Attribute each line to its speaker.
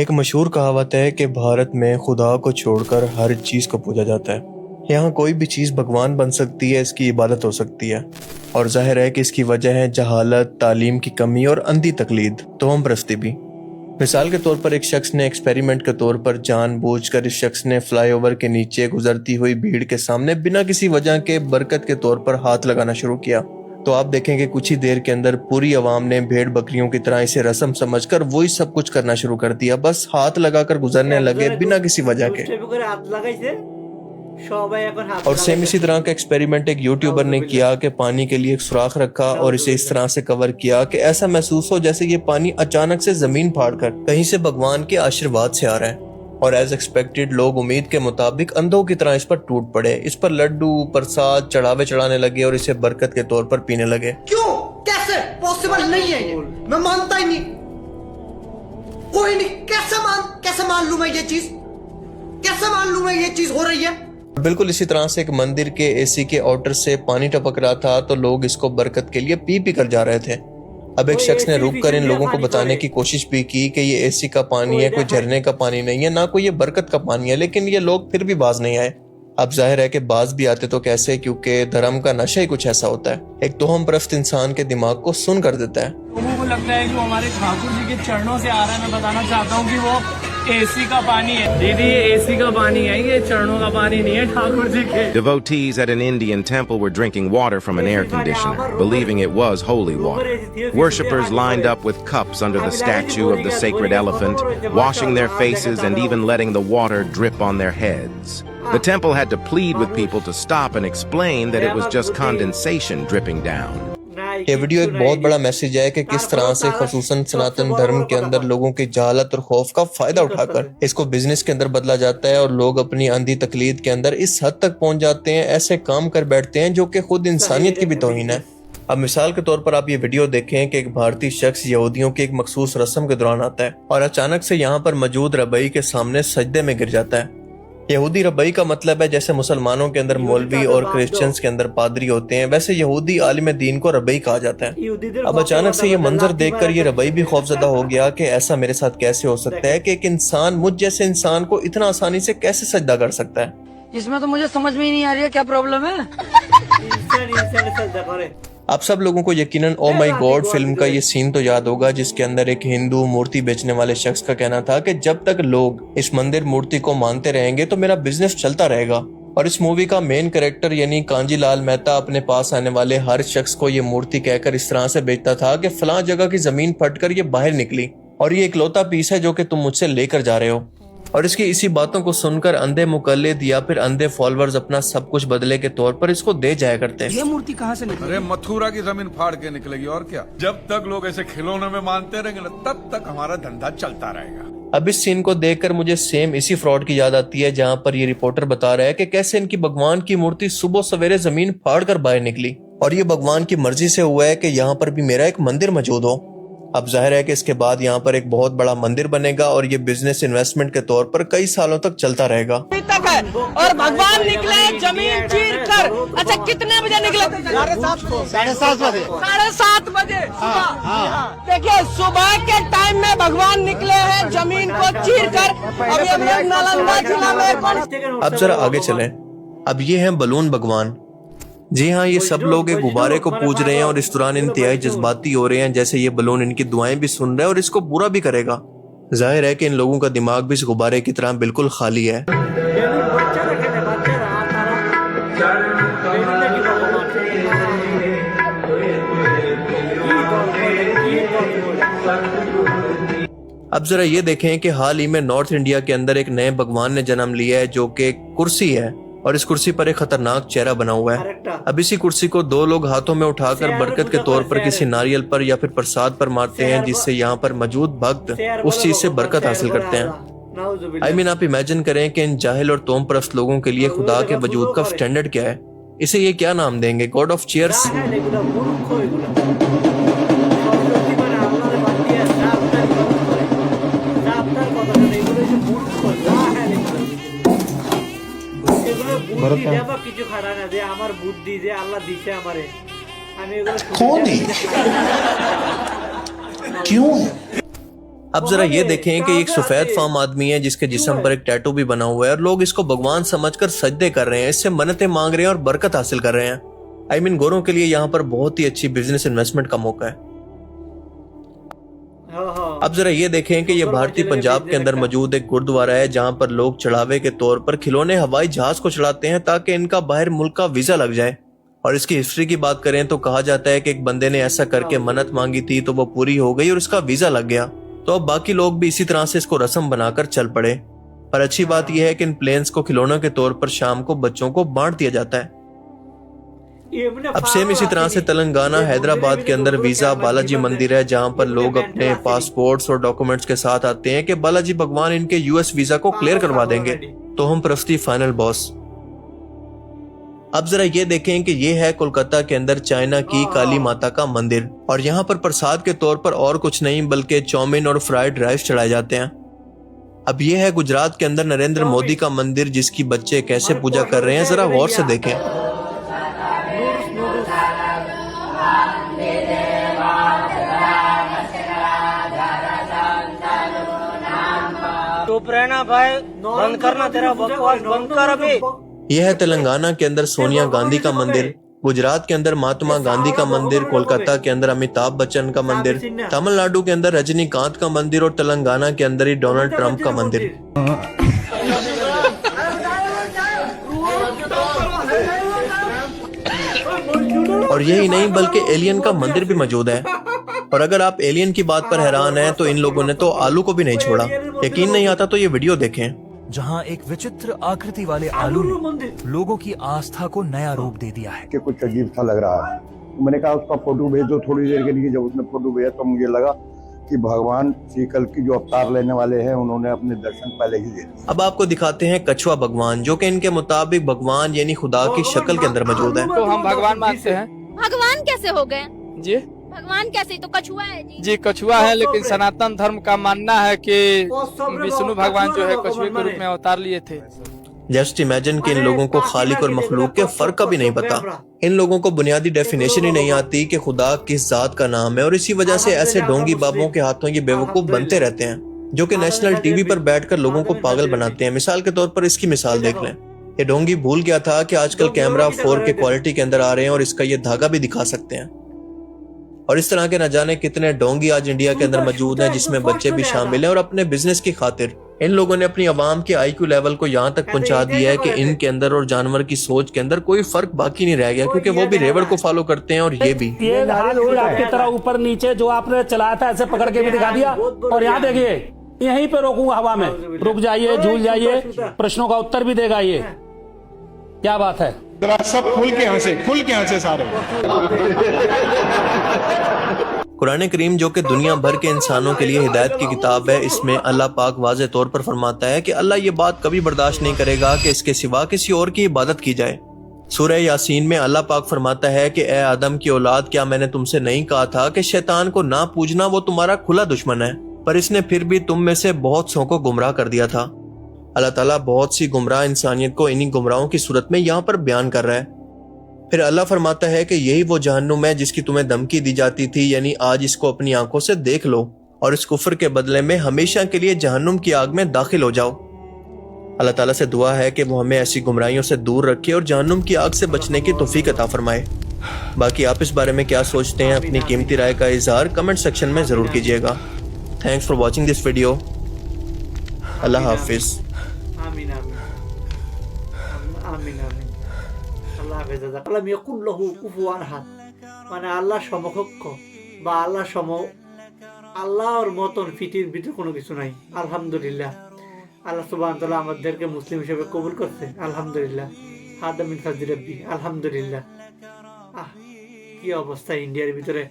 Speaker 1: एक मशहूर कहावत है कि भारत में खुदा को छोड़कर हर चीज़ को पूजा जाता है। यहाँ कोई भी चीज़ भगवान बन सकती है, इसकी इबादत हो सकती है। और जाहिर है कि इसकी वजह है जहालत, तालीम की कमी और अंधी तकलीद, तोहम परस्ती भी। मिसाल के तौर पर एक शख्स ने एक्सपेरिमेंट के तौर पर जानबूझकर इस शख्स ने फ्लाईओवर के नीचे गुजरती हुई भीड़ के सामने बिना किसी वजह के बरकत के तौर पर हाथ लगाना शुरू किया। तो आप देखेंगे कुछ ही देर के अंदर पूरी आवाम ने भेड़ बकरियों की तरह इसे रस्म समझकर वही सब कुछ करना शुरू कर दिया। बस हाथ लगाकर गुजरने लगे बिना किसी वजह के। और सेम इसी तरह का एक्सपेरिमेंट एक यूट्यूबर ने किया कि पानी के लिए एक सुराख रखा और इसे इस तरह से कवर किया कि ऐसा महसूस हो जैसे ये पानी अचानक से जमीन फाड़कर कहीं से भगवान के आशीर्वाद से आ रहा है। और एज एक्सपेक्टेड लोग उम्मीद के मुताबिक अंधों की तरह इस पर टूट पड़े, इस पर लड्डू प्रसाद चढ़ावे चढ़ाने लगे और इसे बरकत के तौर पर पीने लगे।
Speaker 2: क्यों? कैसे? पॉसिबल नहीं है ये, मैं मानता ही नहीं। कोई नहीं, कैसे मान लूं मैं ये चीज? कैसे मान लूं मैं ये चीज हो रही है?
Speaker 1: बिल्कुल इसी तरह से एक मंदिर के एसी के आउटर से पानी टपक रहा था तो लोग इसको बरकत के लिए पी कर जा रहे थे। अब एक शख्स ने रुककर इन लोगों को बताने की कोशिश भी की कि ये एसी का पानी है, कोई झरने का पानी नहीं है, ना कोई ये बरकत का पानी है, लेकिन ये लोग फिर भी बाज नहीं आए। अब जाहिर है कि बाज भी आते तो कैसे, क्योंकि धर्म का नशा ही कुछ ऐसा होता है, एक तोहम परस्त इंसान के दिमाग को सुन कर देता है।
Speaker 3: लोगों को लगता है कि वो हमारे ठाकुर जी के चरणों से आ रहा है। मैं बताना चाहता हूँ कि वो एसी का पानी है। दीदी ये एसी का पानी है, ये चरणों का पानी नहीं है ठाकुर जी के।
Speaker 4: Devotees at an Indian temple were drinking water from an air conditioner, believing it was holy water. Worshippers lined up with cups under the statue of the sacred elephant, washing their faces and even letting the water drip on their heads. The temple had to plead with people to stop and explain that it was just condensation dripping down.
Speaker 1: ये video एक बहुत बड़ा message है कि किस तरह से खुसूसन सनातन धर्म के अंदर लोगों की जहालत और खौफ का फायदा उठाकर इसको बिजनेस के अंदर बदला जाता है और लोग अपनी अंधी तकलीद के अंदर इस हद तक पहुंच जाते हैं, ऐसे काम कर बैठते हैं जो कि खुद इंसानियत की भी तौहीन है। अब मिसाल के तौर पर आप ये वीडियो देखें कि एक भारतीय शख्स यहूदियों की एक मखसूस रस्म के दौरान आता है और अचानक से यहाँ पर मौजूद रबई के सामने सजदे में गिर जाता है। यहूदी रबई का मतलब है जैसे मुसलमानों के अंदर मौलवी और क्रिश्चियंस के अंदर पादरी होते हैं, वैसे यहूदी आलिम दीन को रबई कहा जाता है। अब अचानक से ये मंजर देखकर ये रबई भी खौफजदा हो गया कि ऐसा मेरे साथ कैसे हो सकता है कि एक इंसान मुझ जैसे इंसान को इतना आसानी से कैसे सजदा कर सकता है।
Speaker 5: इसमें तो मुझे समझ में ही नहीं आ रही है क्या प्रॉब्लम है।
Speaker 1: आप सब लोगों को यकीनन ओ माई गॉड फिल्म का ये सीन तो याद होगा जिसके अंदर एक हिंदू मूर्ति बेचने वाले शख्स का कहना था कि जब तक लोग इस मंदिर मूर्ति को मानते रहेंगे तो मेरा बिजनेस चलता रहेगा। और इस मूवी का मेन कैरेक्टर यानी कांजी लाल मेहता अपने पास आने वाले हर शख्स को ये मूर्ति कहकर इस तरह से बेचता था कि फलां जगह की जमीन फटकर ये बाहर निकली और ये इकलौता पीस है जो कि तुम मुझसे लेकर जा रहे हो। और इसकी इसी बातों को सुनकर अंधे मुकल्लिद या फिर अंधे फॉलोअर्स अपना सब कुछ बदले के तौर पर इसको दे जाया करते हैं।
Speaker 5: ये मूर्ति कहाँ से निकली?
Speaker 6: अरे मथुरा की जमीन फाड़ के निकलेगी और क्या। जब तक लोग ऐसे खिलौने में मानते रहेंगे ना तब तक हमारा धंधा चलता रहेगा।
Speaker 1: अब इस सीन को देखकर मुझे सेम इसी फ्रॉड की याद आती है जहाँ पर ये रिपोर्टर बता रहा है कि कैसे इनकी भगवान की मूर्ति सुबह सवेरे जमीन फाड़ कर बाहर निकली और ये भगवान की मर्जी से हुआ है कि यहाँ पर भी मेरा एक मंदिर मौजूद हो। अब जाहिर है कि इसके बाद यहाँ पर एक बहुत बड़ा मंदिर बनेगा और ये बिजनेस इन्वेस्टमेंट के तौर पर कई सालों तक चलता रहेगा।
Speaker 5: तक है और भगवान निकले जमीन चीर कर। अच्छा कितने बजे निकले? 7:30 बजे सुबह। देखिए सुबह के टाइम में भगवान निकले हैं जमीन को चीर कर। अभी हम लोग नालंदा जिला में।
Speaker 1: अब जरा आगे चलें। अब ये हैं बलून भगवान। जी हाँ, ये सब लोग एक गुब्बारे को पूज रहे हैं और इस दौरान इंतहाई जज्बाती हो रहे हैं जैसे ये बलून इनकी दुआएं भी सुन रहा है और इसको बुरा भी करेगा। जाहिर है कि इन लोगों का दिमाग भी इस गुब्बारे की तरह बिल्कुल खाली है। अब जरा ये देखें कि हाल ही में नॉर्थ इंडिया के अंदर एक नए भगवान ने जन्म लिया है जो कि कुर्सी है और इस कुर्सी पर एक खतरनाक चेहरा बना हुआ है। अब इसी कुर्सी को दो लोग हाथों में उठाकर बरकत के तौर पर किसी नारियल पर या फिर प्रसाद पर मारते हैं जिससे यहाँ पर मौजूद भक्त उस चीज से बरकत हासिल करते हैं। आई मीन आप इमेजिन करें कि इन जाहिल और तोम परस्त लोगों के लिए खुदा के वजूद का स्टैंडर्ड क्या है। इसे ये क्या नाम देंगे? God of chairs.
Speaker 7: कौन है? क्यों है?
Speaker 1: अब जरा ये देखें कि एक सफेद फार्म आदमी है जिसके जिस्म पर एक टैटू भी बना हुआ है और लोग इसको भगवान समझकर सजदे कर रहे हैं, इससे मन्नतें मांग रहे हैं और बरकत हासिल कर रहे हैं। आई मीन गोरों के लिए यहाँ पर बहुत ही अच्छी बिजनेस इन्वेस्टमेंट का मौका है। अब जरा ये देखें कि ये भारतीय पंजाब के अंदर मौजूद एक गुरुद्वारा है जहाँ पर लोग चढ़ावे के तौर पर खिलौने हवाई जहाज को चढ़ाते हैं ताकि इनका बाहर मुल्क का वीजा लग जाए। और इसकी हिस्ट्री की बात करें तो कहा जाता है कि एक बंदे ने ऐसा करके मन्नत मांगी थी तो वो पूरी हो गई और उसका वीजा लग गया। तो अब बाकी लोग भी इसी तरह से इसको रस्म बनाकर चल पड़े। पर अच्छी बात यह है कि इन प्लेन्स को खिलौनों के तौर पर शाम को बच्चों को बांट दिया जाता है। अब सेम इसी तरह से तेलंगाना हैदराबाद के अंदर वीजा बालाजी मंदिर है जहां पर लोग अपने पासपोर्ट्स और डॉक्यूमेंट्स के साथ आते हैं कि बालाजी भगवान इनके यूएस वीजा को क्लियर करवा देंगे। तो हम प्रस्ती फाइनल बॉस। अब जरा ये देखें कि ये है कोलकाता के अंदर चाइना की काली माता का मंदिर और यहाँ पर प्रसाद के तौर पर और कुछ नहीं बल्कि चाउमीन और फ्राइड राइस चढ़ाए जाते हैं। अब ये है गुजरात के अंदर नरेंद्र मोदी का मंदिर जिसकी बच्चे कैसे पूजा कर रहे हैं, जरा गौर से देखें।
Speaker 5: चुप रहना भाई, बंद करना तेरा बकवास, बंद कर अभी।
Speaker 1: यह है तेलंगाना के अंदर सोनिया गांधी का मंदिर, गुजरात के अंदर महात्मा गांधी का मंदिर, कोलकाता के अंदर अमिताभ बच्चन का मंदिर, तमिलनाडु के अंदर रजनीकांत का मंदिर और तेलंगाना के अंदर ही डोनाल्ड ट्रंप का मंदिर। और यही नहीं बल्कि एलियन का मंदिर भी मौजूद है। और अगर आप एलियन की बात पर हैरान हैं तो इन लोगों ने तो आलू को भी नहीं छोड़ा। यकीन नहीं आता तो ये वीडियो देखें।
Speaker 7: जहां एक विचित्र आकृति वाले आलू ने लोगों की आस्था को नया रूप दे दिया है।
Speaker 8: कि कुछ अजीब सा लग रहा है। मैंने कहा उसका फोटो भेज दो थोड़ी देर के लिए। जब उसने फोटो भेजा तो मुझे लगा कि भगवान श्री कल की जो अवतार लेने वाले हैं उन्होंने अपने दर्शन पहले ही दे दिए।
Speaker 1: अब आपको दिखाते हैं कछुआ भगवान जो कि इनके मुताबिक भगवान यानी खुदा की शक्ल के अंदर मौजूद है।
Speaker 3: तो हम भगवान मानते हैं।
Speaker 9: भगवान कैसे हो गए
Speaker 3: जी?
Speaker 9: भगवान कैसे? तो कछुआ है
Speaker 3: जी कछुआ है, लेकिन सनातन धर्म का मानना है कि विष्णु भगवान जो है कछुए के रूप में अवतार लिए थे।
Speaker 1: जस्ट इमेजिन कि इन लोगों को खालिक और मखलूक के फर्क का भी नहीं पता। इन लोगों को बुनियादी डेफिनेशन ही नहीं आती कि खुदा किस जात का नाम है और इसी वजह से ऐसे ढोंगी बाबों के हाथों ये बेवकूफ बनते रहते हैं जो कि नेशनल टीवी पर बैठकर लोगों को पागल बनाते हैं। मिसाल के तौर पर इसकी मिसाल देख लें। ये ढोंगी भूल गया था कि आजकल कैमरा 4K क्वालिटी के अंदर आ रहे हैं और इसका ये धागा भी दिखा सकते हैं। और इस तरह के न जाने कितने ढोंगी आज इंडिया के अंदर मौजूद हैं जिसमें बच्चे भी शामिल हैं। और अपने बिजनेस की खातिर इन लोगों ने अपनी आवाम के IQ लेवल को यहाँ तक पहुंचा दिया है कि इनके अंदर और जानवर की सोच के अंदर कोई फर्क बाकी नहीं रह गया, क्योंकि वो भी रेवड़ को फॉलो करते हैं और ये भी।
Speaker 10: ये आपकी तरह ऊपर नीचे जो आपने चलाया था ऐसे पकड़ के भी दिखा दिया। और यहाँ देखिए यहीं पे रोकूंगा हवा में, रुक जाइए, झूल जाइए, प्रश्नों का उत्तर भी देगा ये। क्या बात है?
Speaker 11: सब खुल के हंसे सारे।
Speaker 1: कुरान करीम जो कि दुनिया भर के इंसानों के लिए हिदायत की किताब है, इसमें अल्लाह पाक वाज़े तौर पर फरमाता है कि अल्लाह ये बात कभी बर्दाश्त नहीं करेगा कि इसके सिवा किसी और की इबादत की जाए। सूरह यासीन में अल्लाह पाक फरमाता है कि ए आदम की औलाद, क्या मैंने तुमसे नहीं कहा था कि शैतान को ना पूजना, वो तुम्हारा खुला दुश्मन है, पर इसने फिर भी तुम में से बहुत सौ को गुमराह कर दिया था। अल्लाह ताला बहुत सी गुमराह इंसानियत को इन्हीं गुमराहों की सूरत में यहाँ पर बयान कर रहा है। फिर अल्लाह फरमाता है कि यही वो जहन्नुम है जिसकी तुम्हें धमकी दी जाती थी, यानी आज इसको अपनी आंखों से देख लो और इस कुफ्र के बदले में हमेशा के लिए जहन्नुम की आग में दाखिल हो जाओ। अल्लाह ताला से दुआ है कि वो हमें ऐसी गुमराहियों से दूर रखे और जहन्नुम की आग से बचने की तौफीक अता फरमाए। बाकी आप इस बारे में क्या सोचते हैं, अपनी कीमती राय का इजहार कमेंट सेक्शन में जरूर कीजिएगा। Thanks for watching this video. अल्लाह हाफिज।
Speaker 2: आमीन आमीन आमीन आमीन। আল্লাহ হাফেজ দাদা। আল্লাহ ইয়াকুল্লাহু কুফুয়ান আহাদ, মানে আল্লাহ সমকক্ষ বা আল্লাহ সম, আল্লাহর মতন পৃথিবীর ভিতরে কোনো কিছু নাই। আলহামদুলিল্লাহ আল্লাহ সুবহানাহু ওয়া তাআলা আমাদেরকে মুসলিম হিসেবে কবুল করছে। আলহামদুলিল্লাহ। হাদা মিন ফাজলি রাব্বি। আলহামদুলিল্লাহ। কি অবস্থা ইন্ডিয়ার ভিতরে।